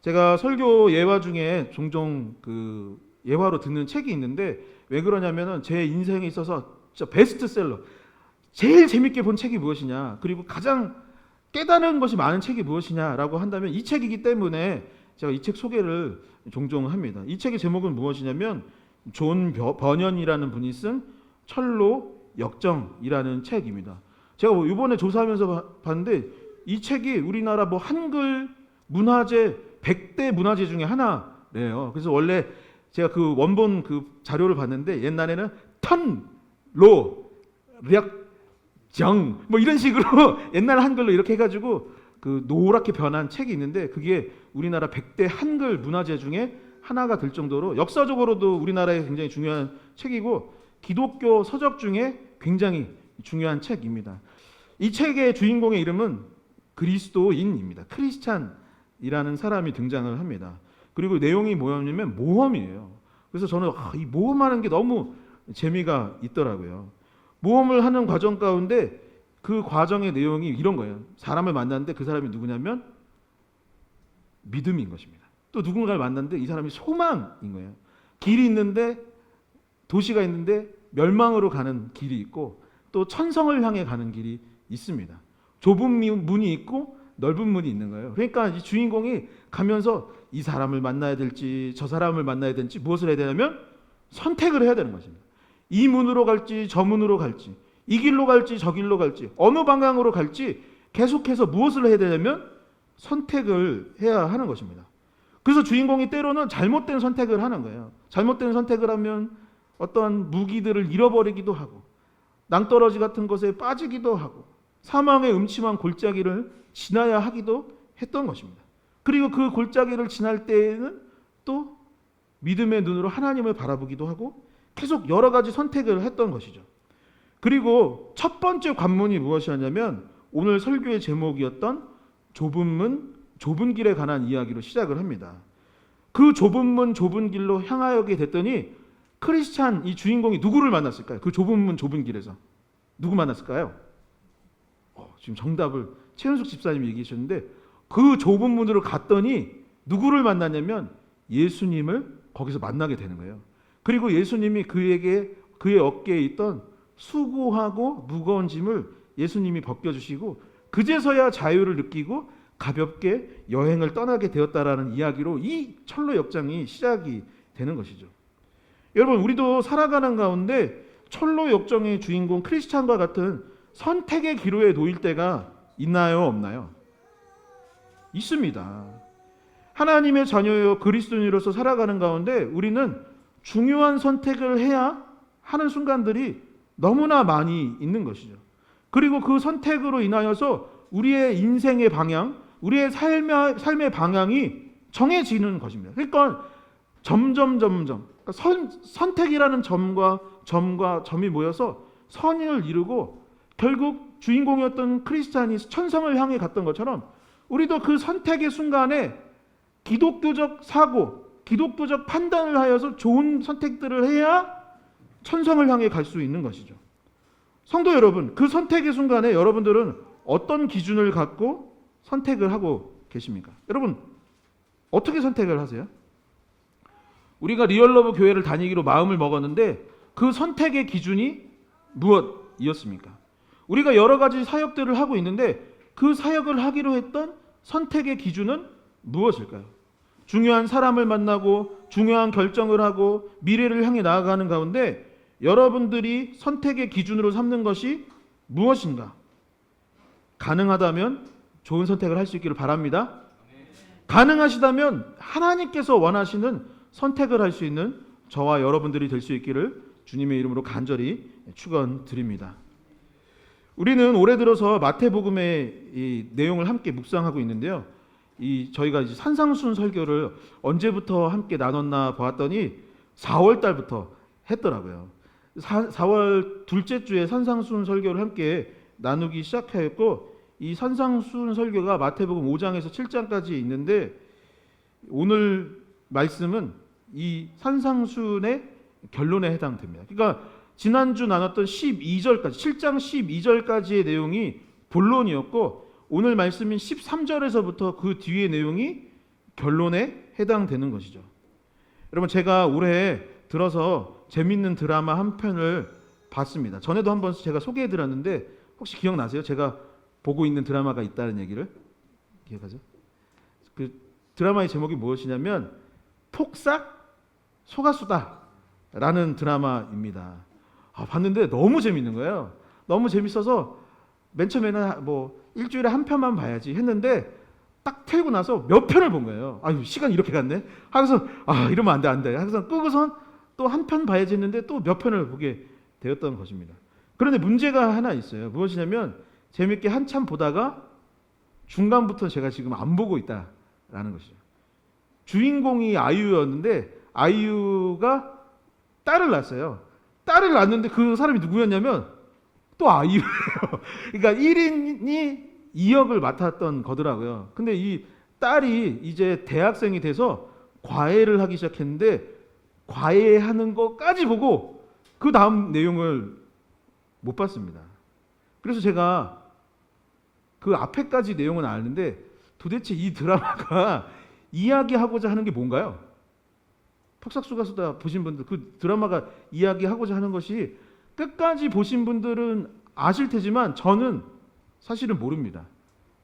제가 설교 예화 중에 종종 그 예화로 듣는 책이 있는데 왜 그러냐면은 제 인생에 있어서 진짜 베스트셀러, 제일 재밌게 본 책이 무엇이냐, 그리고 가장 깨달은 것이 많은 책이 무엇이냐라고 한다면 이 책이기 때문에 제가 이 책 소개를 종종 합니다. 이 책의 제목은 무엇이냐면 존 버년이라는 분이 쓴 철로 역정이라는 책입니다. 제가 이번에 조사하면서 봤는데 이 책이 우리나라 뭐 한글 문화재 100대 문화재 중에 하나래요. 그래서 원래 제가 그 원본 그 자료를 봤는데 옛날에는 턴로 력정 뭐 이런 식으로 옛날 한글로 이렇게 해가지고 그 노랗게 변한 책이 있는데 그게 우리나라 100대 한글 문화재 중에 하나가 될 정도로 역사적으로도 우리나라에 굉장히 중요한 책이고 기독교 서적 중에 굉장히 중요한 책입니다. 이 책의 주인공의 이름은 그리스도인입니다. 크리스찬이라는 사람이 등장을 합니다. 그리고 내용이 뭐였냐면 모험이에요. 그래서 저는 이 모험하는 게 너무 재미가 있더라고요. 모험을 하는 과정 가운데 그 과정의 내용이 이런 거예요. 사람을 만났는데 그 사람이 누구냐면 믿음인 것입니다. 또 누군가를 만났는데 이 사람이 소망인 거예요. 길이 있는데 도시가 있는데 멸망으로 가는 길이 있고 또 천성을 향해 가는 길이 있습니다. 좁은 문이 있고 넓은 문이 있는 거예요. 그러니까 이 주인공이 가면서 이 사람을 만나야 될지 저 사람을 만나야 될지 무엇을 해야 되냐면 선택을 해야 되는 것입니다. 이 문으로 갈지 저 문으로 갈지 이 길로 갈지 저 길로 갈지 어느 방향으로 갈지 계속해서 무엇을 해야 되냐면 선택을 해야 하는 것입니다. 그래서 주인공이 때로는 잘못된 선택을 하는 거예요. 잘못된 선택을 하면 어떤 무기들을 잃어버리기도 하고 낭떠러지 같은 것에 빠지기도 하고 사망의 음침한 골짜기를 지나야 하기도 했던 것입니다. 그리고 그 골짜기를 지날 때에는 또 믿음의 눈으로 하나님을 바라보기도 하고 계속 여러 가지 선택을 했던 것이죠. 그리고 첫 번째 관문이 무엇이었냐면 오늘 설교의 제목이었던 좁은 문, 좁은 길에 관한 이야기로 시작을 합니다. 그 좁은 문, 좁은 길로 향하게 됐더니 크리스찬 이 주인공이 누구를 만났을까요? 그 좁은 문, 좁은 길에서 누구 만났을까요? 지금 정답을 최은숙 집사님이 얘기해 주셨는데 그 좁은 문으로 갔더니 누구를 만났냐면 예수님을 거기서 만나게 되는 거예요. 그리고 예수님이 그에게 그의 어깨에 있던 수고하고 무거운 짐을 예수님이 벗겨주시고 그제서야 자유를 느끼고 가볍게 여행을 떠나게 되었다라는 이야기로 이 철로 역장이 시작이 되는 것이죠. 여러분 우리도 살아가는 가운데 철로 역정의 주인공 크리스찬과 같은 선택의 기로에 놓일 때가 있나요 없나요? 있습니다. 하나님의 자녀여 그리스도인으로서 살아가는 가운데 우리는 중요한 선택을 해야 하는 순간들이 너무나 많이 있는 것이죠. 그리고 그 선택으로 인하여서 우리의 인생의 방향, 우리의 삶의 방향이 정해지는 것입니다. 그러니까 점점 선택이라는 점과 점이 모여서 선을 이루고 결국 주인공이었던 크리스찬이 천성을 향해 갔던 것처럼 우리도 그 선택의 순간에 기독교적 사고, 기독교적 판단을 하여서 좋은 선택들을 해야 천성을 향해 갈 수 있는 것이죠. 성도 여러분, 그 선택의 순간에 여러분들은 어떤 기준을 갖고 선택을 하고 계십니까? 여러분, 어떻게 선택을 하세요? 우리가 리얼러브 교회를 다니기로 마음을 먹었는데 그 선택의 기준이 무엇이었습니까? 우리가 여러 가지 사역들을 하고 있는데 그 사역을 하기로 했던 선택의 기준은 무엇일까요? 중요한 사람을 만나고 중요한 결정을 하고 미래를 향해 나아가는 가운데 여러분들이 선택의 기준으로 삼는 것이 무엇인가? 가능하다면 좋은 선택을 할 수 있기를 바랍니다. 가능하시다면 하나님께서 원하시는 선택을 할 수 있는 저와 여러분들이 될 수 있기를 주님의 이름으로 간절히 축원드립니다. 우리는 올해 들어서 마태복음의 이 내용을 함께 묵상하고 있는데요. 저희가 이제 산상순 설교를 언제부터 함께 나눴나 보았더니 4월 달부터 했더라고요. 4월 둘째 주에 산상순 설교를 함께 나누기 시작하였고 이 산상순 설교가 마태복음 5장에서 7장까지 있는데 오늘 말씀은 이 산상순의 결론에 해당됩니다. 그러니까 지난주 나눴던 12절까지 7장 12절까지의 내용이 본론이었고 오늘 말씀인 13절에서부터 그 뒤의 내용이 결론에 해당되는 것이죠. 여러분, 제가 올해 들어서 재밌는 드라마 한 편을 봤습니다. 전에도 한번 제가 소개해 드렸는데 혹시 기억나세요? 제가 보고 있는 드라마가 있다는 얘기를 기억하죠? 그 드라마의 제목이 무엇이냐면 폭삭 소가수다라는 드라마입니다. 봤는데 너무 재밌는 거예요. 너무 재밌어서 맨 처음에는 뭐 일주일에 한 편만 봐야지 했는데 딱 틀고 나서 몇 편을 본 거예요. 아유, 시간 이렇게 갔네. 하고서 이러면 안 돼. 하고서 끄고선 또 한 편 봐야지 했는데 또 몇 편을 보게 되었던 것입니다. 그런데 문제가 하나 있어요. 무엇이냐면 재밌게 한참 보다가 중간부터 제가 지금 안 보고 있다라는 것이죠. 주인공이 아이유였는데 아이유가 딸을 낳았어요. 딸을 낳았는데 그 사람이 누구였냐면 또 아이유예요. 그러니까 1인이 2역을 맡았던 거더라고요. 근데 이 딸이 이제 대학생이 돼서 과외를 하기 시작했는데 과외하는 것까지 보고 그 다음 내용을 못 봤습니다. 그래서 제가 그 앞에까지 내용은 아는데 도대체 이 드라마가 이야기하고자 하는 게 뭔가요? 폭삭소가수다 보신 분들, 그 드라마가 이야기하고자 하는 것이 끝까지 보신 분들은 아실 테지만 저는 사실은 모릅니다.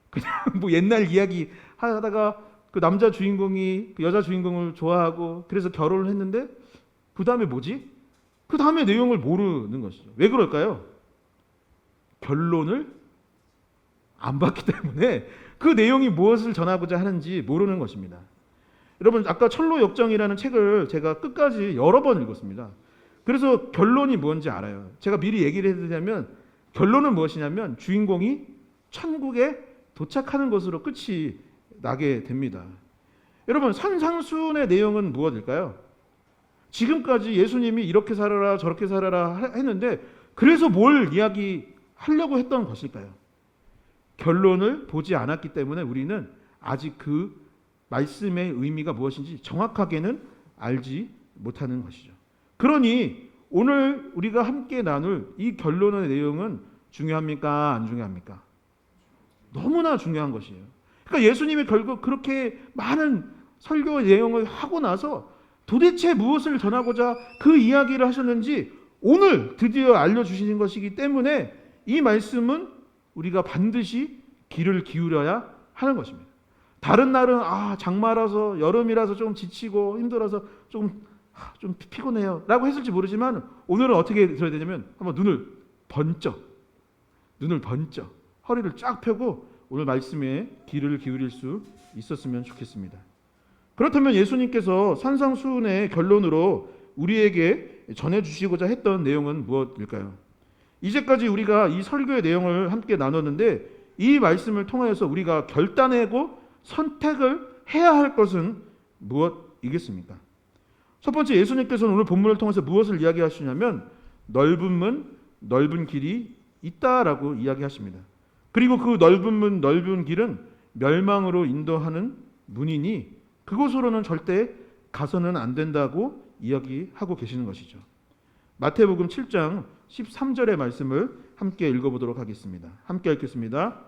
그냥 뭐 옛날 이야기 하다가 그 남자 주인공이 그 여자 주인공을 좋아하고 그래서 결혼을 했는데 그 다음에 뭐지? 그 다음에 내용을 모르는 것이죠. 왜 그럴까요? 결론을 안 봤기 때문에 그 내용이 무엇을 전하고자 하는지 모르는 것입니다. 여러분, 아까 철로역정이라는 책을 제가 끝까지 여러 번 읽었습니다. 그래서 결론이 뭔지 알아요. 제가 미리 얘기를 해드리자면 결론은 무엇이냐면 주인공이 천국에 도착하는 것으로 끝이 나게 됩니다. 여러분, 산상수훈의 내용은 무엇일까요? 지금까지 예수님이 이렇게 살아라 저렇게 살아라 했는데 그래서 뭘 이야기하려고 했던 것일까요? 결론을 보지 않았기 때문에 우리는 아직 그 말씀의 의미가 무엇인지 정확하게는 알지 못하는 것이죠. 그러니 오늘 우리가 함께 나눌 이 결론의 내용은 중요합니까? 안 중요합니까? 너무나 중요한 것이에요. 그러니까 예수님이 결국 그렇게 많은 설교 내용을 하고 나서 도대체 무엇을 전하고자 그 이야기를 하셨는지 오늘 드디어 알려주시는 것이기 때문에 이 말씀은 우리가 반드시 귀를 기울여야 하는 것입니다. 다른 날은 장마라서 여름이라서 좀 지치고 힘들어서 좀 피곤해요 라고 했을지 모르지만 오늘은 어떻게 들어야 되냐면 한번 눈을 번쩍 허리를 쫙 펴고 오늘 말씀에 귀를 기울일 수 있었으면 좋겠습니다. 그렇다면 예수님께서 산상수훈의 결론으로 우리에게 전해주시고자 했던 내용은 무엇일까요? 이제까지 우리가 이 설교의 내용을 함께 나눴는데 이 말씀을 통하여서 우리가 결단하고 선택을 해야 할 것은 무엇이겠습니까? 첫 번째, 예수님께서는 오늘 본문을 통해서 무엇을 이야기하시냐면 넓은 문, 넓은 길이 있다라고 이야기하십니다. 그리고 그 넓은 문, 넓은 길은 멸망으로 인도하는 문이니 그곳으로는 절대 가서는 안 된다고 이야기하고 계시는 것이죠. 마태복음 7장 13절의 말씀을 함께 읽어보도록 하겠습니다. 함께 읽겠습니다.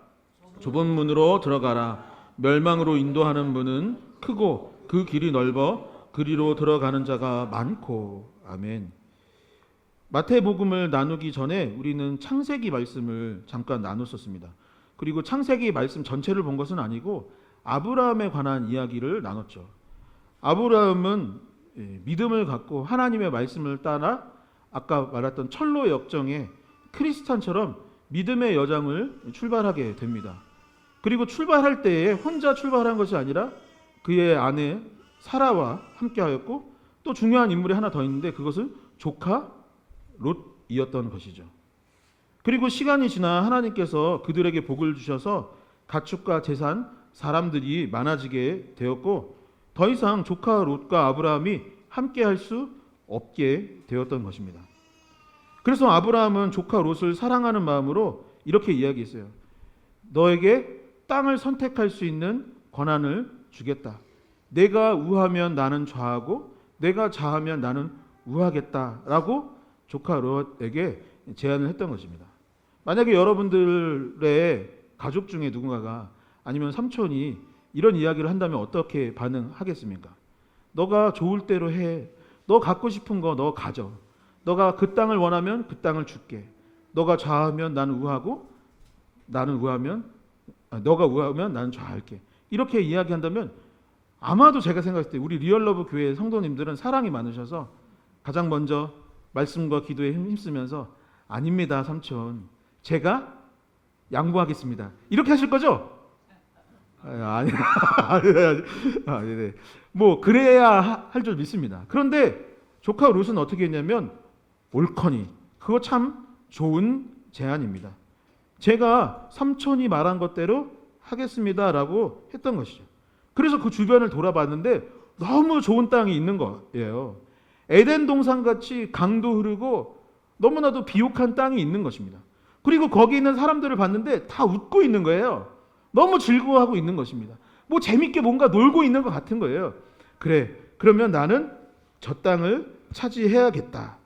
좁은 문으로 들어가라. 멸망으로 인도하는 문은 크고 그 길이 넓어 그리로 들어가는 자가 많고. 아멘. 마태복음을 나누기 전에 우리는 창세기 말씀을 잠깐 나눴었습니다. 그리고 창세기 말씀 전체를 본 것은 아니고 아브라함에 관한 이야기를 나눴죠. 아브라함은 믿음을 갖고 하나님의 말씀을 따라 아까 말했던 철로 역정의 크리스찬처럼 믿음의 여정을 출발하게 됩니다. 그리고 출발할 때에 혼자 출발한 것이 아니라 그의 아내 사라와 함께하였고 또 중요한 인물이 하나 더 있는데 그것은 조카 롯이었던 것이죠. 그리고 시간이 지나 하나님께서 그들에게 복을 주셔서 가축과 재산, 사람들이 많아지게 되었고 더 이상 조카 롯과 아브라함이 함께할 수 없게 되었던 것입니다. 그래서 아브라함은 조카 롯을 사랑하는 마음으로 이렇게 이야기했어요. 너에게 땅을 선택할 수 있는 권한을 주겠다. 내가 우하면 나는 좌하고 내가 좌하면 나는 우하겠다라고 조카 롯에게 제안을 했던 것입니다. 만약에 여러분들의 가족 중에 누군가가 아니면 삼촌이 이런 이야기를 한다면 어떻게 반응하겠습니까? 너가 좋을 대로 해. 너 갖고 싶은 거 너 가져. 너가 그 땅을 원하면 그 땅을 줄게. 너가 좌하면 나는 우하고 너가 우하면 나는 좌할게. 이렇게 이야기한다면 아마도 제가 생각했을 때 우리 리얼러브 교회 성도님들은 사랑이 많으셔서 가장 먼저 말씀과 기도에 힘쓰면서 아닙니다, 삼촌. 제가 양보하겠습니다. 이렇게 하실 거죠? 아니, 네네. 뭐 그래야 할 줄 믿습니다. 그런데 조카 롯은 어떻게 했냐면 옳거니 그거 참 좋은 제안입니다. 제가 삼촌이 말한 것대로 하겠습니다라고 했던 것이죠. 그래서 그 주변을 돌아봤는데 너무 좋은 땅이 있는 거예요. 에덴 동산 같이 강도 흐르고 너무나도 비옥한 땅이 있는 것입니다. 그리고 거기 있는 사람들을 봤는데 다 웃고 있는 거예요. 너무 즐거워하고 있는 것입니다. 뭐 재밌게 뭔가 놀고 있는 것 같은 거예요. 그래, 그러면 나는 저 땅을 차지해야겠다.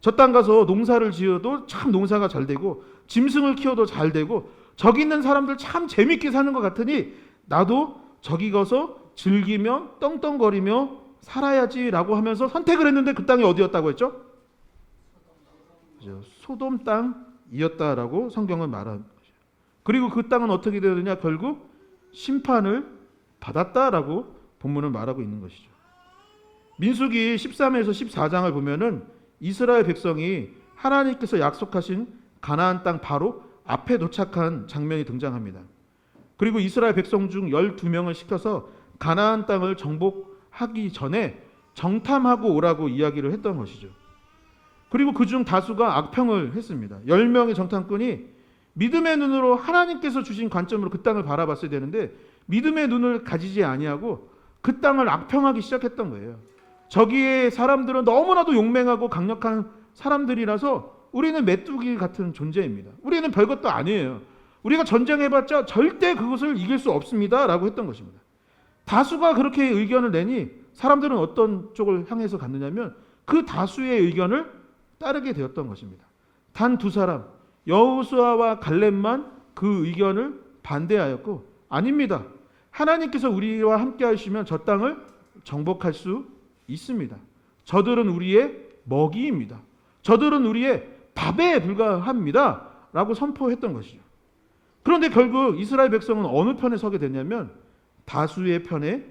저 땅 가서 농사를 지어도 참 농사가 잘 되고 짐승을 키워도 잘 되고 저기 있는 사람들 참 재밌게 사는 것 같으니 나도 저기 가서 즐기며 떵떵거리며 살아야지라고 하면서 선택을 했는데 그 땅이 어디였다고 했죠? 소돔 땅이었다라고 성경은 말하는 거죠. 그리고 그 땅은 어떻게 되느냐? 결국 심판을 받았다라고 본문은 말하고 있는 것이죠. 민수기 13에서 14장을 보면은 이스라엘 백성이 하나님께서 약속하신 가나안 땅 바로 앞에 도착한 장면이 등장합니다. 그리고 이스라엘 백성 중 12명을 시켜서 가나안 땅을 정복하기 전에 정탐하고 오라고 이야기를 했던 것이죠. 그리고 그중 다수가 악평을 했습니다. 10명의 정탐꾼이 믿음의 눈으로 하나님께서 주신 관점으로 그 땅을 바라봤어야 되는데 믿음의 눈을 가지지 아니하고 그 땅을 악평하기 시작했던 거예요. 저기에 사람들은 너무나도 용맹하고 강력한 사람들이라서 우리는 메뚜기 같은 존재입니다. 우리는 별것도 아니에요. 우리가 전쟁해봤자 절대 그것을 이길 수 없습니다 라고 했던 것입니다. 다수가 그렇게 의견을 내니 사람들은 어떤 쪽을 향해서 갔느냐면 그 다수의 의견을 따르게 되었던 것입니다. 단 두 사람 여호수아와 갈렙만 그 의견을 반대하였고 아닙니다. 하나님께서 우리와 함께 하시면 저 땅을 정복할 수 있습니다. 저들은 우리의 먹이입니다. 저들은 우리의 밥에 불과합니다 라고 선포했던 것이죠. 그런데 결국 이스라엘 백성은 어느 편에 서게 됐냐면 다수의 편에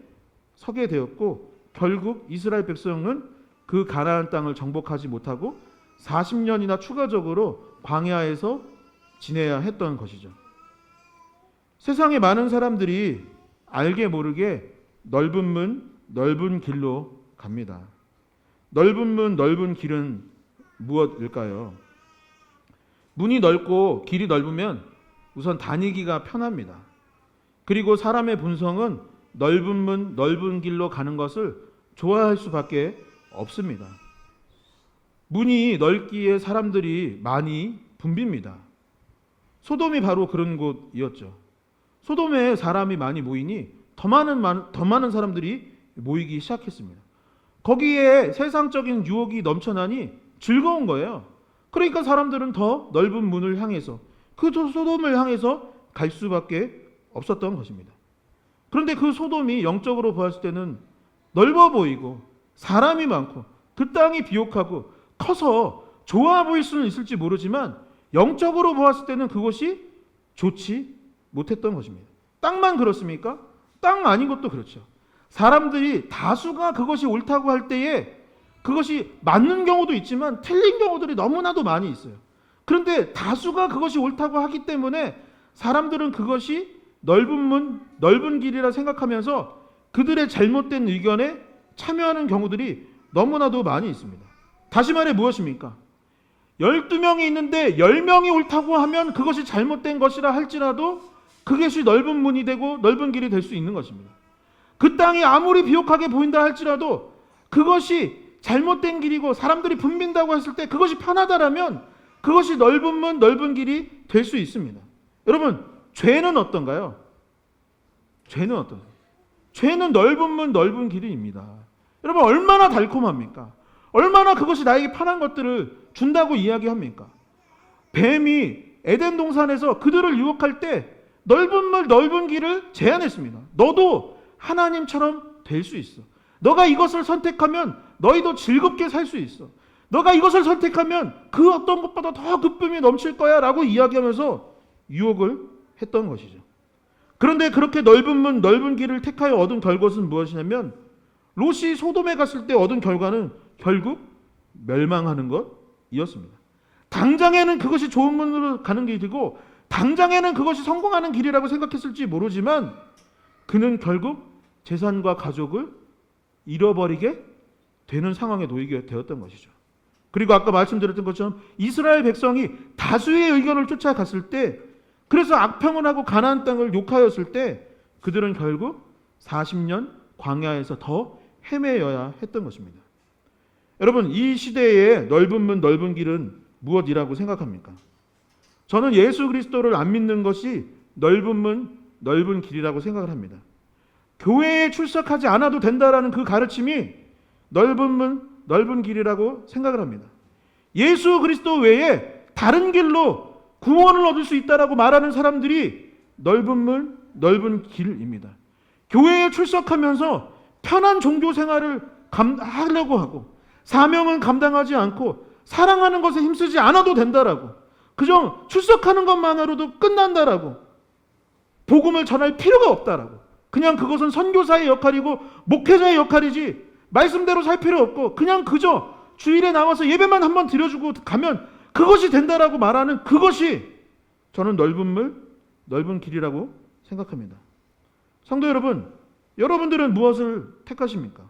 서게 되었고 결국 이스라엘 백성은 그 가나안 땅을 정복하지 못하고 40년이나 추가적으로 광야에서 지내야 했던 것이죠. 세상에 많은 사람들이 알게 모르게 넓은 문, 넓은 길로 갑니다. 넓은 문, 넓은 길은 무엇일까요? 문이 넓고 길이 넓으면 우선 다니기가 편합니다. 그리고 사람의 본성은 넓은 문, 넓은 길로 가는 것을 좋아할 수밖에 없습니다. 문이 넓기에 사람들이 많이 붐빕니다. 소돔이 바로 그런 곳이었죠. 소돔에 사람이 많이 모이니 더 많은 사람들이 모이기 시작했습니다. 거기에 세상적인 유혹이 넘쳐나니 즐거운 거예요. 그러니까 사람들은 더 넓은 문을 향해서 그 소돔을 향해서 갈 수밖에 없었던 것입니다. 그런데 그 소돔이 영적으로 보았을 때는 넓어 보이고 사람이 많고 그 땅이 비옥하고 커서 좋아 보일 수는 있을지 모르지만 영적으로 보았을 때는 그것이 좋지 못했던 것입니다. 땅만 그렇습니까? 땅 아닌 것도 그렇죠. 사람들이 다수가 그것이 옳다고 할 때에 그것이 맞는 경우도 있지만 틀린 경우들이 너무나도 많이 있어요. 그런데 다수가 그것이 옳다고 하기 때문에 사람들은 그것이 넓은 문, 넓은 길이라 생각하면서 그들의 잘못된 의견에 참여하는 경우들이 너무나도 많이 있습니다. 다시 말해 무엇입니까? 12명이 있는데 10명이 옳다고 하면 그것이 잘못된 것이라 할지라도 그것이 넓은 문이 되고 넓은 길이 될 수 있는 것입니다. 그 땅이 아무리 비옥하게 보인다 할지라도 그것이 잘못된 길이고 사람들이 붐빈다고 했을 때 그것이 편하다라면 그것이 넓은 문, 넓은 길이 될 수 있습니다. 여러분, 죄는 어떤가요? 죄는 어떤가요? 죄는 넓은 문, 넓은 길입니다. 여러분, 얼마나 달콤합니까? 얼마나 그것이 나에게 편한 것들을 준다고 이야기합니까? 뱀이 에덴 동산에서 그들을 유혹할 때 넓은 물 넓은 길을 제안했습니다. 너도 하나님처럼 될 수 있어. 너가 이것을 선택하면 너희도 즐겁게 살 수 있어. 너가 이것을 선택하면 그 어떤 것보다 더 기쁨이 넘칠 거야 라고 이야기하면서 유혹을 했던 것이죠. 그런데 그렇게 넓은 문 넓은 길을 택하여 얻은 결과는 무엇이냐면 롯이 소돔에 갔을 때 얻은 결과는 결국 멸망하는 것이었습니다. 당장에는 그것이 좋은 문으로 가는 길이고 당장에는 그것이 성공하는 길이라고 생각했을지 모르지만 그는 결국 재산과 가족을 잃어버리게 되는 상황에 놓이게 되었던 것이죠. 그리고 아까 말씀드렸던 것처럼 이스라엘 백성이 다수의 의견을 쫓아갔을 때 그래서 악평을 하고 가나안 땅을 욕하였을 때 그들은 결국 40년 광야에서 더 헤매여야 했던 것입니다. 여러분, 이 시대의 넓은 문 넓은 길은 무엇이라고 생각합니까? 저는 예수 그리스도를 안 믿는 것이 넓은 문 넓은 길이라고 생각을 합니다. 교회에 출석하지 않아도 된다라는 그 가르침이 넓은 문 넓은 길이라고 생각을 합니다. 예수 그리스도 외에 다른 길로 구원을 얻을 수 있다라고 말하는 사람들이 넓은 문 넓은 길입니다. 교회에 출석하면서 편한 종교 생활을 하려고 하고 사명은 감당하지 않고 사랑하는 것에 힘쓰지 않아도 된다라고 그저 출석하는 것만으로도 끝난다라고 복음을 전할 필요가 없다라고 그냥 그것은 선교사의 역할이고 목회자의 역할이지 말씀대로 살 필요 없고 그냥 그저 주일에 나와서 예배만 한번 드려주고 가면 그것이 된다라고 말하는 그것이 저는 넓은 물 넓은 길이라고 생각합니다. 성도 여러분, 여러분들은 무엇을 택하십니까?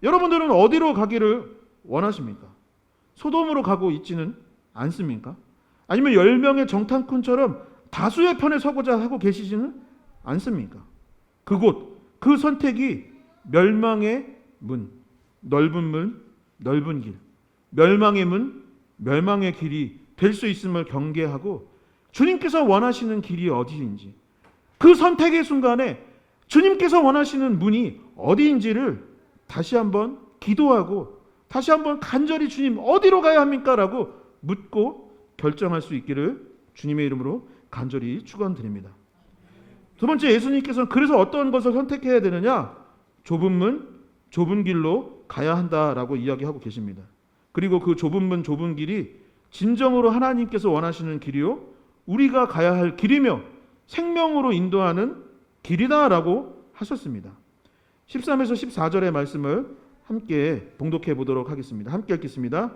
여러분들은 어디로 가기를 원하십니까? 소돔으로 가고 있지는 않습니까? 아니면 10명의 정탐꾼처럼 다수의 편에 서고자 하고 계시지는 않습니까? 그곳, 그 선택이 멸망의 문, 넓은 길, 멸망의 문, 멸망의 길이 될 수 있음을 경계하고 주님께서 원하시는 길이 어디인지 그 선택의 순간에 주님께서 원하시는 문이 어디인지를 다시 한번 기도하고 다시 한번 간절히 주님 어디로 가야 합니까? 라고 묻고 결정할 수 있기를 주님의 이름으로 간절히 축원드립니다. 두 번째, 예수님께서는 그래서 어떤 것을 선택해야 되느냐? 좁은 문, 좁은 길로 가야 한다라고 이야기하고 계십니다. 그리고 그 좁은 문, 좁은 길이 진정으로 하나님께서 원하시는 길이요 우리가 가야 할 길이며 생명으로 인도하는 길이다라고 하셨습니다. 13에서 14절의 말씀을 함께 봉독해 보도록 하겠습니다. 함께 읽겠습니다.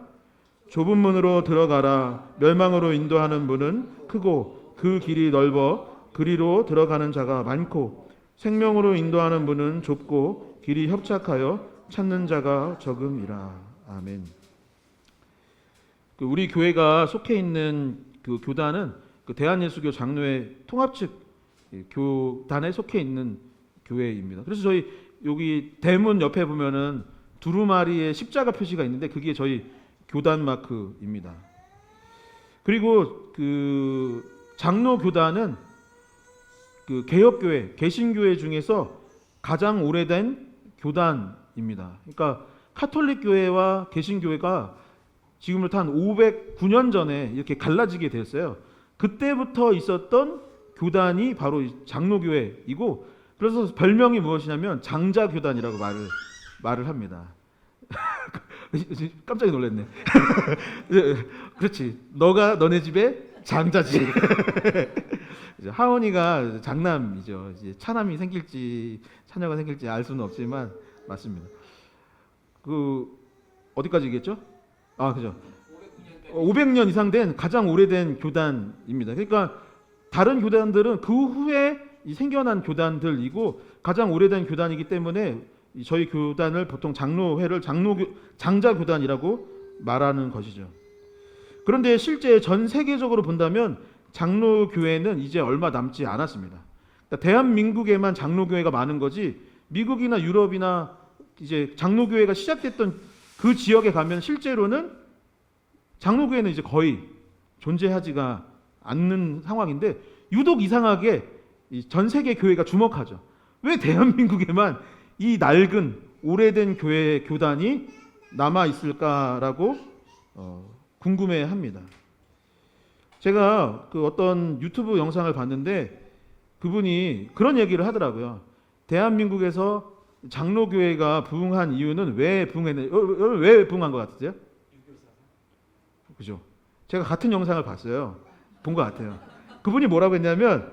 좁은 문으로 들어가라. 멸망으로 인도하는 문은 크고 그 길이 넓어 그리로 들어가는 자가 많고 생명으로 인도하는 문은 좁고 길이 협착하여 찾는 자가 적음이라. 아멘. 우리 교회가 속해 있는 그 교단은 그 대한예수교 장로회 통합측 교단에 속해 있는 교회입니다. 그래서 저희 여기 대문 옆에 보면은 두루마리의 십자가 표시가 있는데 그게 저희 교단 마크입니다. 그리고 그 장로 교단은 그 개혁교회, 개신교회 중에서 가장 오래된 교단입니다. 그러니까 카톨릭 교회와 개신교회가 지금부터 한 509년 전에 이렇게 갈라지게 됐어요. 그때부터 있었던 교단이 바로 장로교회이고 그래서 별명이 무엇이냐면 장자교단이라고 말을 합니다. 깜짝 놀랐네. 그렇지. 너네 집에 장자지. 하원이가 장남이죠. 이제 차남이 생길지 차녀가 생길지 알 수는 없지만 맞습니다. 그 어디까지 얘기했죠? 아, 그죠. 500년 이상 된 가장 오래된 교단입니다. 그러니까 다른 교단들은 그 후에 생겨난 교단들이고 가장 오래된 교단이기 때문에 저희 교단을 보통 장로회를 장자교단이라고 말하는 것이죠. 그런데 실제 전 세계적으로 본다면 장로교회는 이제 얼마 남지 않았습니다. 그러니까 대한민국에만 장로교회가 많은 거지 미국이나 유럽이나 이제 장로교회가 시작됐던 그 지역에 가면 실제로는 장로교회는 이제 거의 존재하지가 않는 상황인데 유독 이상하게 전 세계 교회가 주목하죠. 왜 대한민국에만 이 낡은 오래된 교단이 남아 있을까라고 궁금해합니다. 제가 그 어떤 유튜브 영상을 봤는데 그분이 그런 얘기를 하더라고요. 대한민국에서 장로교회가 부흥한 이유는 왜 부흥한 것 같으세요? 그죠? 제가 같은 영상을 봤어요. 본 것 같아요. 그분이 뭐라고 했냐면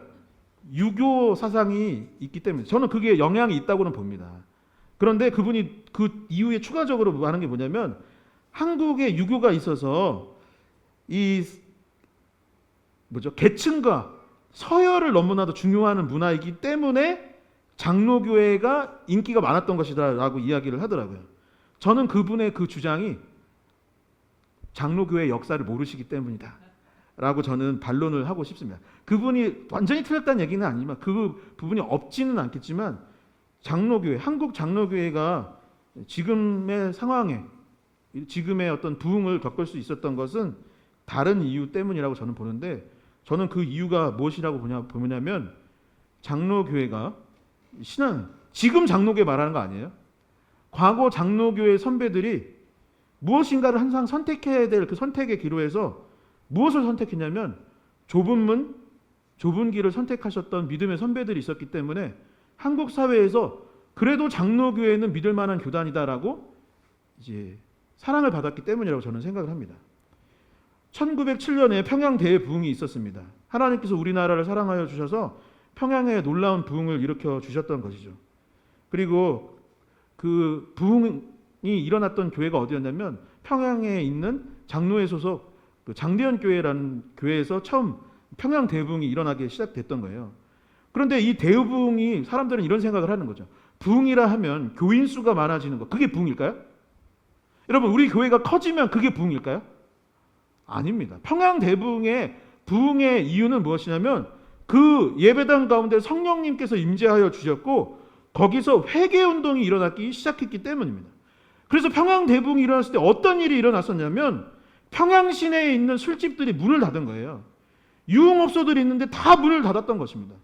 유교 사상이 있기 때문에 저는 그게 영향이 있다고는 봅니다. 그런데 그분이 그 이후에 추가적으로 하는 게 뭐냐면 한국에 유교가 있어서 이 계층과 서열을 너무나도 중요하는 문화이기 때문에 장로교회가 인기가 많았던 것이다라고 이야기를 하더라고요. 저는 그분의 그 주장이 장로교회의 역사를 모르시기 때문이다 라고 저는 반론을 하고 싶습니다. 그분이 완전히 틀렸다는 얘기는 아니지만 그 부분이 없지는 않겠지만 장로교회, 한국 장로교회가 지금의 상황에 지금의 어떤 부흥을 겪을 수 있었던 것은 다른 이유 때문이라고 저는 보는데, 저는 그 이유가 무엇이라고 보냐면 장로교회가 지금 장로교회 말하는 거 아니에요? 과거 장로교회 선배들이 무엇인가를 항상 선택해야 될 그 선택의 기로에서 무엇을 선택했냐면 좁은 문, 좁은 길을 선택하셨던 믿음의 선배들이 있었기 때문에 한국 사회에서 그래도 장로교회는 믿을 만한 교단이다라고 이제 사랑을 받았기 때문이라고 저는 생각을 합니다. 1907년에 평양 대부흥이 있었습니다. 하나님께서 우리나라를 사랑하여 주셔서 평양에 놀라운 부흥을 일으켜 주셨던 것이죠. 그리고 그 부흥이 일어났던 교회가 어디였냐면 평양에 있는 장로회 소속 그 장대현 교회라는 교회에서 처음 평양 대부흥이 일어나기 시작됐던 거예요. 그런데 이 대부흥이 사람들은 이런 생각을 하는 거죠. 부흥이라 하면 교인 수가 많아지는 거, 그게 부흥일까요? 여러분, 우리 교회가 커지면 그게 부흥일까요? 아닙니다. 평양 대부흥의 부흥의 이유는 무엇이냐면 그 예배당 가운데 성령님께서 임재하여 주셨고 거기서 회개 운동이 일어나기 시작했기 때문입니다. 그래서 평양 대부흥이 일어났을 때 어떤 일이 일어났었냐면 평양 시내에 있는 술집들이 문을 닫은 거예요. 유흥업소들이 있는데 다 문을 닫았던 것입니다.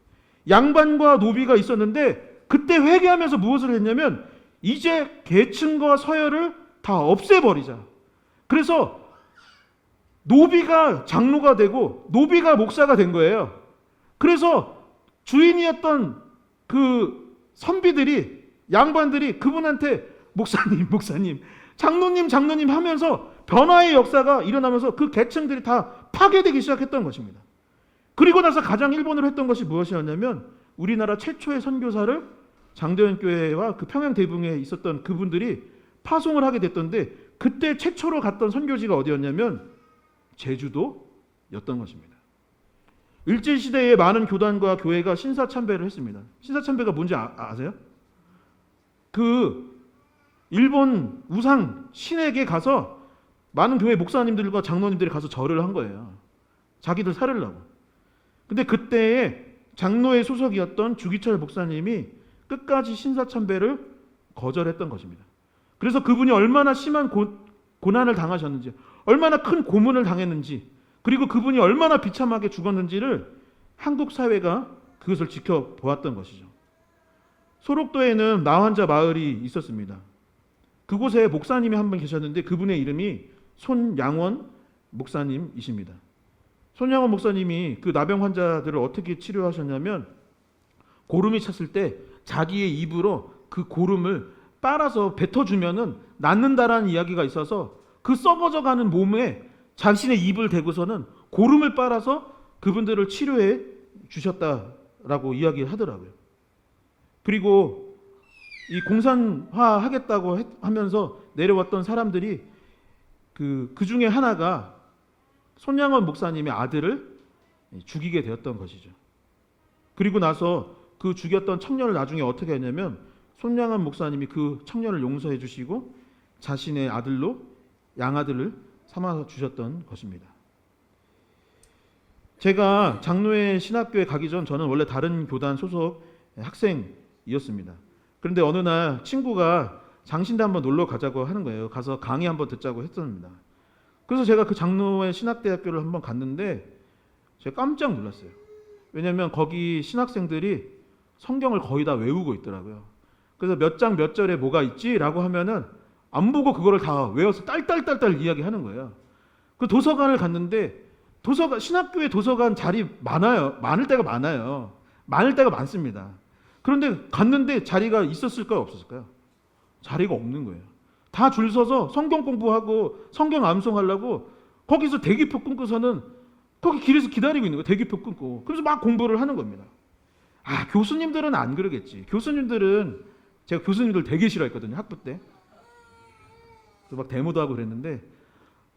양반과 노비가 있었는데 그때 회개하면서 무엇을 했냐면 이제 계층과 서열을 다 없애버리자. 그래서 노비가 장로가 되고 노비가 목사가 된 거예요. 그래서 주인이었던 그 선비들이, 양반들이 그분한테 목사님, 장로님 하면서 변화의 역사가 일어나면서 그 계층들이 다 파괴되기 시작했던 것입니다. 그리고 나서 가장 일본으로 했던 것이 무엇이었냐면 우리나라 최초의 선교사를 장대현 교회와 그 평양 대부흥에 있었던 그분들이 파송을 하게 됐던데 그때 최초로 갔던 선교지가 어디였냐면 제주도였던 것입니다. 일제시대에 많은 교단과 교회가 신사참배를 했습니다. 신사참배가 뭔지 아세요? 그 일본 우상 신에게 가서 많은 교회 목사님들과 장로님들이 가서 절을 한 거예요. 자기들 살으려고. 근데 그때에 장로의 소속이었던 주기철 목사님이 끝까지 신사참배를 거절했던 것입니다. 그래서 그분이 얼마나 심한 고난을 당하셨는지, 얼마나 큰 고문을 당했는지, 그리고 그분이 얼마나 비참하게 죽었는지를 한국 사회가 그것을 지켜보았던 것이죠. 소록도에는 나환자 마을이 있었습니다. 그곳에 목사님이 한 분 계셨는데 그분의 이름이 손양원 목사님이십니다. 손양원 목사님이 그 나병 환자들을 어떻게 치료하셨냐면 고름이 찼을 때 자기의 입으로 그 고름을 빨아서 뱉어주면은 낫는다라는 이야기가 있어서 그 썩어져가는 몸에 자신의 입을 대고서는 고름을 빨아서 그분들을 치료해 주셨다라고 이야기를 하더라고요. 그리고 이 공산화 하겠다고 하면서 내려왔던 사람들이 그 중에 하나가 손양원 목사님의 아들을 죽이게 되었던 것이죠. 그리고 나서 그 죽였던 청년을 나중에 어떻게 했냐면 손양원 목사님이 그 청년을 용서해 주시고 자신의 아들로 양아들을 삼아 주셨던 것입니다. 제가 장로회 신학교에 가기 전 저는 원래 다른 교단 소속 학생이었습니다. 그런데 어느 날 친구가 장신대 한번 놀러 가자고 하는 거예요. 가서 강의 한번 듣자고 했습니다. 그래서 제가 그 장로회 신학대학교를 한번 갔는데 제가 깜짝 놀랐어요. 왜냐하면 거기 신학생들이 성경을 거의 다 외우고 있더라고요. 그래서 몇 장 몇 절에 뭐가 있지라고 하면은 안 보고 그거를 다 외워서 딸딸딸딸 이야기하는 거예요. 그 도서관을 갔는데 신학교에 도서관 자리 많을 때가 많아요. 많을 때가 많습니다. 그런데 갔는데 자리가 있었을까요, 없었을까요? 자리가 없는 거예요. 다 줄 서서 성경 공부하고 성경 암송하려고 거기서 대기표 끊고서는 거기 길에서 기다리고 있는 거예요. 대기표 끊고. 그래서 막 공부를 하는 겁니다. 교수님들은 안 그러겠지. 교수님들은, 제가 교수님들 되게 싫어했거든요, 학부 때. 막 데모도 하고 그랬는데,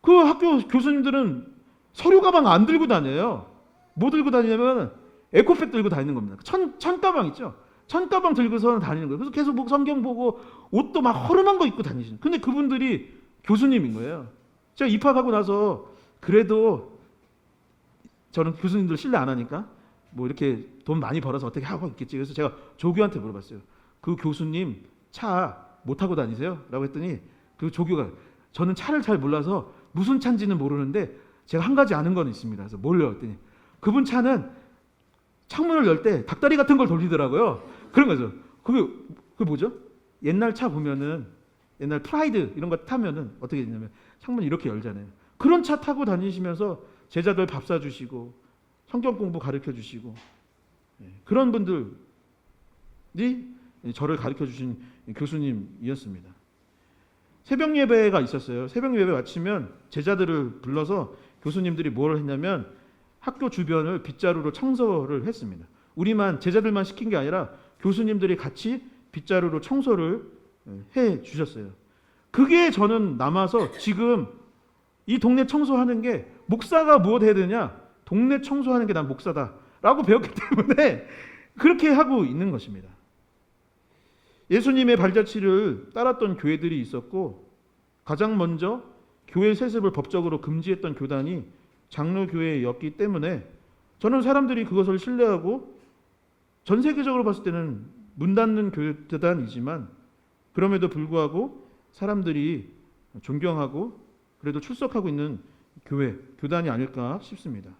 그 학교 교수님들은 서류 가방 안 들고 다녀요. 뭐 들고 다니냐면 에코백 들고 다니는 겁니다. 천가방 있죠? 천가방 들고서 다니는 거예요. 그래서 계속 성경 보고 옷도 막 허름한 거 입고 다니시는. 근데 그분들이 교수님인 거예요. 제가 입학하고 나서 그래도 저는 교수님들 신뢰 안 하니까 뭐 이렇게 돈 많이 벌어서 어떻게 하고 있겠지. 그래서 제가 조교한테 물어봤어요. 그 교수님 차 못 타고 다니세요? 라고 했더니 그 조교가, 저는 차를 잘 몰라서 무슨 차인지는 모르는데 제가 한 가지 아는 건 있습니다. 그래서 뭘요? 했더니 그분 차는 창문을 열 때 닭다리 같은 걸 돌리더라고요. 그런 거죠. 그게 뭐죠? 옛날 차 보면은, 옛날 프라이드 이런 거 타면은 어떻게 되냐면 창문 이렇게 열잖아요. 그런 차 타고 다니시면서 제자들 밥 사주시고 성경 공부 가르쳐 주시고, 그런 분들이 저를 가르쳐 주신 교수님이었습니다. 새벽 예배가 있었어요. 새벽 예배 마치면 제자들을 불러서 교수님들이 뭘 했냐면 학교 주변을 빗자루로 청소를 했습니다. 우리만, 제자들만 시킨 게 아니라 교수님들이 같이 빗자루로 청소를 해 주셨어요. 그게 저는 남아서 지금 이 동네 청소하는 게, 목사가 무엇 해야 되냐? 동네 청소하는 게 난 목사다라고 배웠기 때문에 그렇게 하고 있는 것입니다. 예수님의 발자취를 따랐던 교회들이 있었고, 가장 먼저 교회 세습을 법적으로 금지했던 교단이 장로교회였기 때문에 저는 사람들이 그것을 신뢰하고, 전 세계적으로 봤을 때는 문 닫는 교단이지만 그럼에도 불구하고 사람들이 존경하고 그래도 출석하고 있는 교단이 아닐까 싶습니다.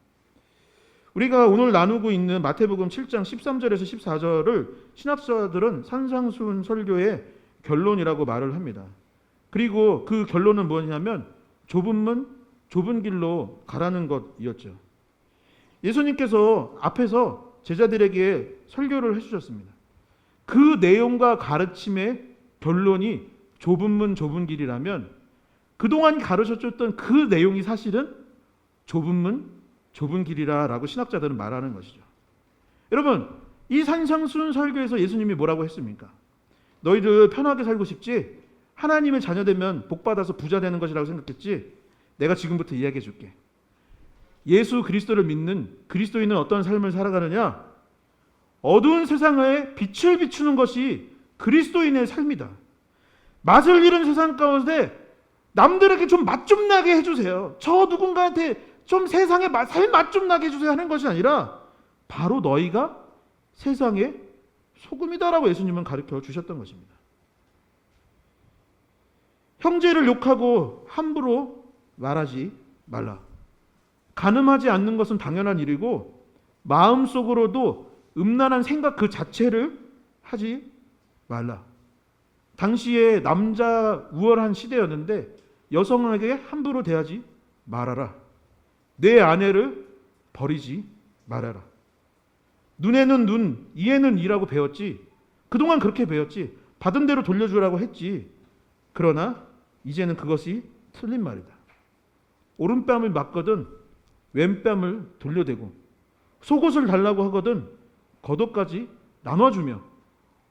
우리가 오늘 나누고 있는 마태복음 7장 13절에서 14절을 신학자들은 산상수훈 설교의 결론이라고 말을 합니다. 그리고 그 결론은 뭐냐면 좁은 문, 좁은 길로 가라는 것이었죠. 예수님께서 앞에서 제자들에게 설교를 해주셨습니다. 그 내용과 가르침의 결론이 좁은 문, 좁은 길이라면 그동안 가르쳐줬던 그 내용이 사실은 좁은 문, 좁은 길이라고 신학자들은 말하는 것이죠. 여러분, 이 산상수훈 설교에서 예수님이 뭐라고 했습니까? 너희들 편하게 살고 싶지? 하나님의 자녀 되면 복 받아서 부자 되는 것이라고 생각했지? 내가 지금부터 이야기해 줄게. 예수 그리스도를 믿는 그리스도인은 어떤 삶을 살아가느냐? 어두운 세상에 빛을 비추는 것이 그리스도인의 삶이다. 맛을 잃은 세상 가운데 남들에게 좀 맛 좀 나게 해주세요. 저 누군가한테 좀 세상에 살 맛 좀 나게 해주세요 하는 것이 아니라 바로 너희가 세상의 소금이다라고 예수님은 가르쳐 주셨던 것입니다. 형제를 욕하고 함부로 말하지 말라. 간음하지 않는 것은 당연한 일이고 마음속으로도 음란한 생각 그 자체를 하지 말라. 당시에 남자 우월한 시대였는데 여성에게 함부로 대하지 말아라. 내 아내를 버리지 말아라. 눈에는 눈, 이에는 이라고 배웠지. 그동안 그렇게 배웠지. 받은 대로 돌려주라고 했지. 그러나 이제는 그것이 틀린 말이다. 오른뺨을 맞거든 왼뺨을 돌려대고, 속옷을 달라고 하거든 겉옷까지 나눠주며,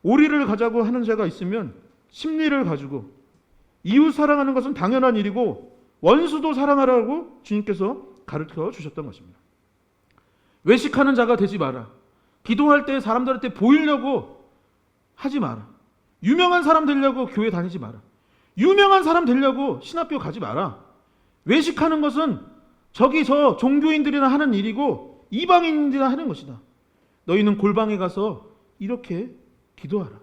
오리를 가자고 하는 자가 있으면 십리를 가지고, 이웃 사랑하는 것은 당연한 일이고 원수도 사랑하라고 주님께서 가르쳐 주셨던 것입니다. 외식하는 자가 되지 마라. 기도할 때 사람들한테 보이려고 하지 마라. 유명한 사람 되려고 교회 다니지 마라. 유명한 사람 되려고 신학교 가지 마라. 외식하는 것은 저기 저 종교인들이나 하는 일이고 이방인들이나 하는 것이다. 너희는 골방에 가서 이렇게 기도하라.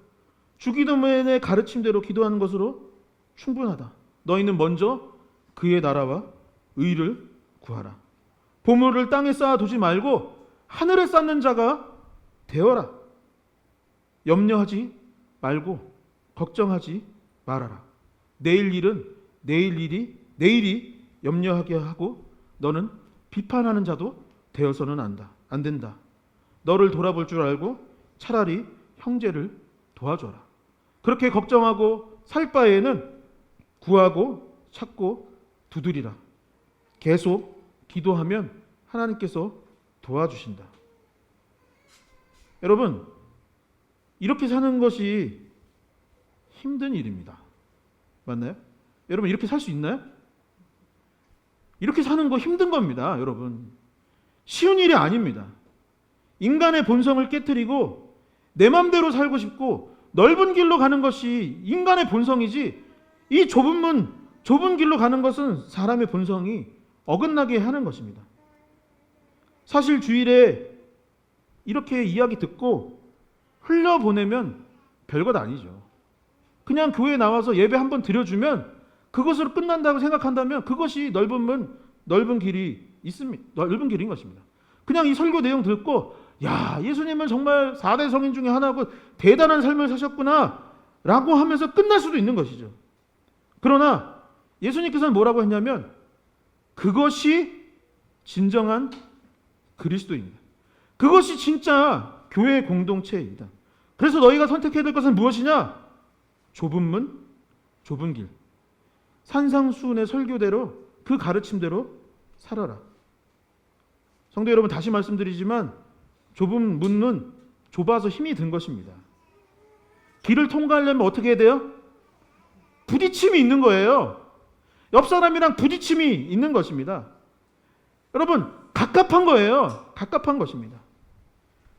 주기도문의 가르침대로 기도하는 것으로 충분하다. 너희는 먼저 그의 나라와 의를 구하라. 보물을 땅에 쌓아두지 말고 하늘에 쌓는 자가 되어라. 염려하지 말고 걱정하지 말아라. 내일 일은 내일이 염려하게 하고 너는 비판하는 자도 되어서는 안 된다. 너를 돌아볼 줄 알고 차라리 형제를 도와줘라. 그렇게 걱정하고 살 바에는 구하고 찾고 두드리라. 계속 기도하면 하나님께서 도와주신다. 여러분, 이렇게 사는 것이 힘든 일입니다. 맞나요? 여러분, 이렇게 살 수 있나요? 이렇게 사는 거 힘든 겁니다, 여러분. 쉬운 일이 아닙니다. 인간의 본성을 깨트리고 내 맘대로 살고 싶고 넓은 길로 가는 것이 인간의 본성이지, 이 좁은 문, 좁은 길로 가는 것은 사람의 본성이 어긋나게 하는 것입니다. 사실 주일에 이렇게 이야기 듣고 흘려보내면 별것 아니죠. 그냥 교회에 나와서 예배 한번 드려주면 그것으로 끝난다고 생각한다면 그것이 넓은 문, 넓은 길이 있습니다. 넓은 길인 것입니다. 그냥 이 설교 내용 듣고 야, 예수님은 정말 4대 성인 중에 하나고 대단한 삶을 사셨구나 라고 하면서 끝날 수도 있는 것이죠. 그러나 예수님께서는 뭐라고 했냐면 그것이 진정한 그리스도입니다. 그것이 진짜 교회 공동체입니다. 그래서 너희가 선택해야 될 것은 무엇이냐? 좁은 문, 좁은 길. 산상수훈의 설교대로 그 가르침대로 살아라. 성도 여러분, 다시 말씀드리지만 좁은 문은 좁아서 힘이 든 것입니다. 길을 통과하려면 어떻게 해야 돼요? 부딪힘이 있는 거예요. 옆 사람이랑 부딪힘이 있는 것입니다. 여러분, 갑갑한 거예요. 갑갑한 것입니다.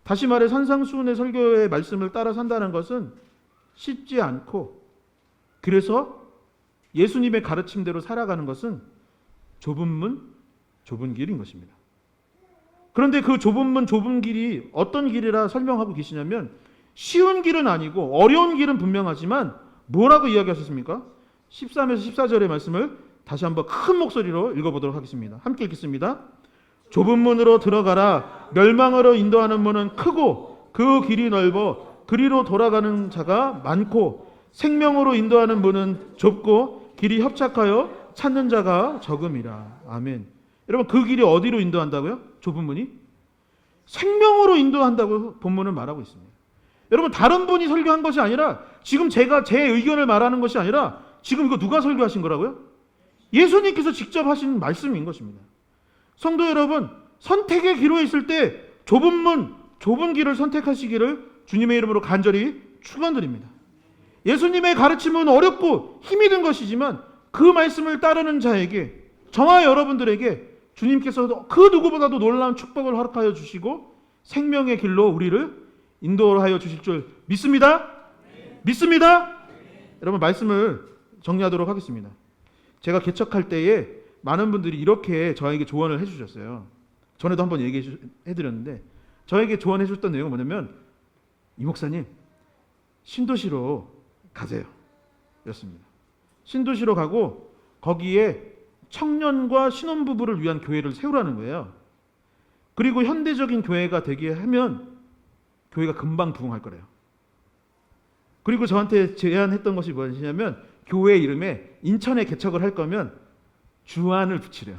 다시 말해 산상수훈의 설교의 말씀을 따라 산다는 것은 쉽지 않고, 그래서 예수님의 가르침대로 살아가는 것은 좁은 문, 좁은 길인 것입니다. 그런데 그 좁은 문, 좁은 길이 어떤 길이라 설명하고 계시냐면 쉬운 길은 아니고 어려운 길은 분명하지만 뭐라고 이야기하셨습니까? 13에서 14절의 말씀을 다시 한번 큰 목소리로 읽어보도록 하겠습니다. 함께 읽겠습니다. 좁은 문으로 들어가라. 멸망으로 인도하는 문은 크고 그 길이 넓어 그리로 돌아가는 자가 많고 생명으로 인도하는 문은 좁고 길이 협착하여 찾는 자가 적음이라. 아멘. 여러분, 그 길이 어디로 인도한다고요? 좁은 문이? 생명으로 인도한다고 본문은 말하고 있습니다. 여러분, 다른 분이 설교한 것이 아니라 지금 제가 제 의견을 말하는 것이 아니라 지금 이거 누가 설교하신 거라고요? 예수님께서 직접 하신 말씀인 것입니다. 성도 여러분, 선택의 기로에 있을 때 좁은 문, 좁은 길을 선택하시기를 주님의 이름으로 간절히 축원드립니다. 예수님의 가르침은 어렵고 힘이 든 것이지만 그 말씀을 따르는 자에게, 저와 여러분들에게 주님께서 그 누구보다도 놀라운 축복을 허락하여 주시고 생명의 길로 우리를 인도하여 주실 줄 믿습니다. 믿습니다. 여러분, 말씀을 정리하도록 하겠습니다. 제가 개척할 때에 많은 분들이 이렇게 저에게 조언을 해주셨어요. 전에도 한번 얘기해드렸는데 저에게 조언해 주셨던 내용은 뭐냐면, 이 목사님 신도시로 가세요 였습니다. 신도시로 가고 거기에 청년과 신혼부부를 위한 교회를 세우라는 거예요. 그리고 현대적인 교회가 되게 하면 교회가 금방 부흥할 거래요. 그리고 저한테 제안했던 것이 무엇이냐면 교회 이름에 인천에 개척을 할 거면 주안을 붙이래요.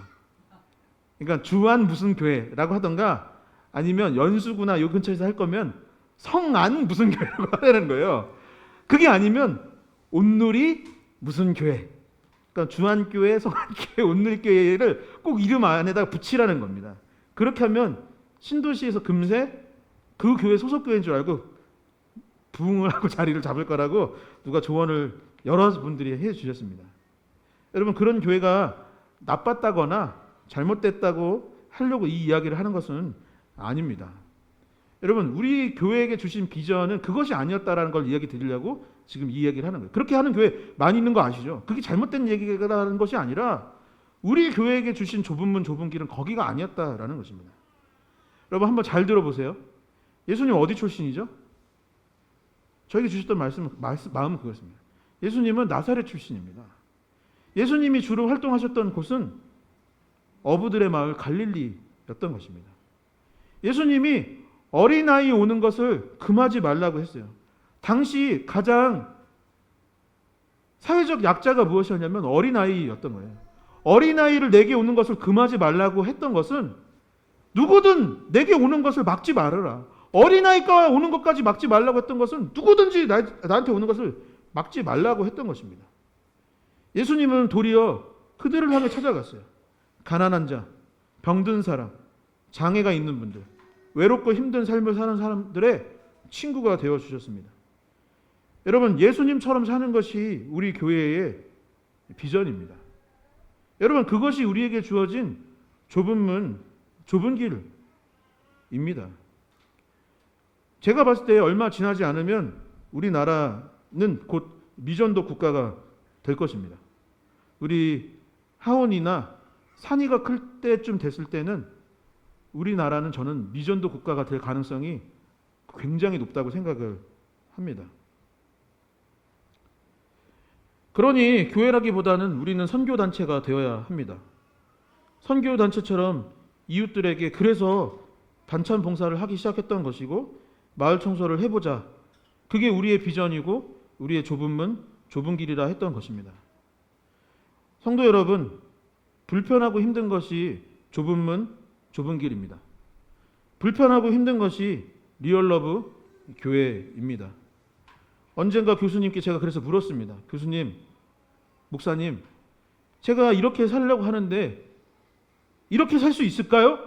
그러니까 주안 무슨 교회라고 하던가 아니면 연수구나 요 근처에서 할 거면 성안 무슨 교회라고 하라는 거예요. 그게 아니면 온누리 무슨 교회, 그러니까 주안교회, 성안교회, 온누리교회를 꼭 이름 안에다 붙이라는 겁니다. 그렇게 하면 신도시에서 금세 그 교회 소속교회인 줄 알고 부흥을 하고 자리를 잡을 거라고 누가 조언을 여러 분들이 해주셨습니다. 여러분, 그런 교회가 나빴다거나 잘못됐다고 하려고 이 이야기를 하는 것은 아닙니다. 여러분, 우리 교회에게 주신 비전은 그것이 아니었다라는 걸 이야기 드리려고 지금 이 이야기를 하는 거예요. 그렇게 하는 교회 많이 있는 거 아시죠? 그게 잘못된 얘기라는 것이 아니라 우리 교회에게 주신 좁은 문, 좁은 길은 거기가 아니었다라는 것입니다. 여러분, 한번 잘 들어보세요. 예수님 어디 출신이죠? 저에게 주셨던 마음은 그것입니다. 예수님은 나사렛 출신입니다. 예수님이 주로 활동하셨던 곳은 어부들의 마을 갈릴리였던 것입니다. 예수님이 어린아이 오는 것을 금하지 말라고 했어요. 당시 가장 사회적 약자가 무엇이었냐면 어린아이였던 거예요. 어린아이를 내게 오는 것을 금하지 말라고 했던 것은 누구든 내게 오는 것을 막지 말아라. 어린아이가 오는 것까지 막지 말라고 했던 것은 누구든지 나한테 오는 것을 막지 말라고 했던 것입니다. 예수님은 도리어 그들을 향해 찾아갔어요. 가난한 자, 병든 사람, 장애가 있는 분들, 외롭고 힘든 삶을 사는 사람들의 친구가 되어 주셨습니다. 여러분, 예수님처럼 사는 것이 우리 교회의 비전입니다. 여러분, 그것이 우리에게 주어진 좁은 문, 좁은 길입니다. 제가 봤을 때 얼마 지나지 않으면 우리나라는 곧 미전도 국가가 될 것입니다. 우리 하원이나 산이가 클 때쯤 됐을 때는 우리나라는 저는 미전도 국가가 될 가능성이 굉장히 높다고 생각을 합니다. 그러니 교회라기보다는 우리는 선교단체가 되어야 합니다. 선교단체처럼 이웃들에게 그래서 반찬 봉사를 하기 시작했던 것이고 마을 청소를 해보자. 그게 우리의 비전이고 우리의 좁은 문, 좁은 길이라 했던 것입니다. 성도 여러분, 불편하고 힘든 것이 좁은 문, 좁은 길입니다. 불편하고 힘든 것이 리얼러브 교회입니다. 언젠가 교수님께 제가 그래서 물었습니다. 교수님, 목사님, 제가 이렇게 살려고 하는데 이렇게 살 수 있을까요?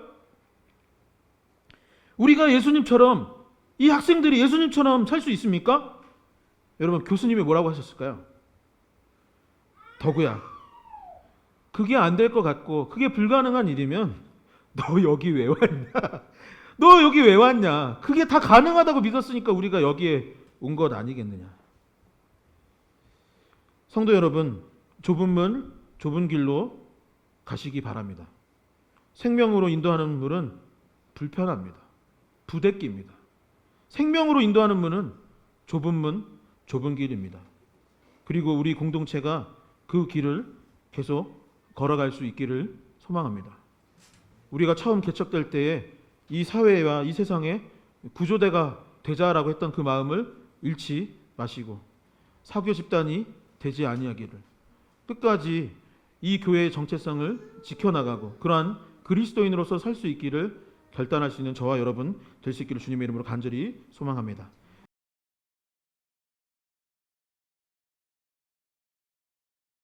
우리가 예수님처럼, 이 학생들이 예수님처럼 살 수 있습니까? 여러분, 교수님이 뭐라고 하셨을까요? 더구야, 그게 안 될 것 같고 그게 불가능한 일이면 너 여기 왜 왔냐? 너 여기 왜 왔냐? 그게 다 가능하다고 믿었으니까 우리가 여기에 온 것 아니겠느냐? 성도 여러분, 좁은 문, 좁은 길로 가시기 바랍니다. 생명으로 인도하는 문은 불편합니다. 부대끼입니다. 생명으로 인도하는 문은 좁은 문, 좁은 길입니다. 그리고 우리 공동체가 그 길을 계속 걸어갈 수 있기를 소망합니다. 우리가 처음 개척될 때에 이 사회와 이 세상에 구조대가 되자라고 했던 그 마음을 잃지 마시고 사교 집단이 되지 아니하기를, 끝까지 이 교회의 정체성을 지켜나가고 그러한 그리스도인으로서 살 수 있기를 결단할 수 있는 저와 여러분 될 수 있기를 주님의 이름으로 간절히 소망합니다.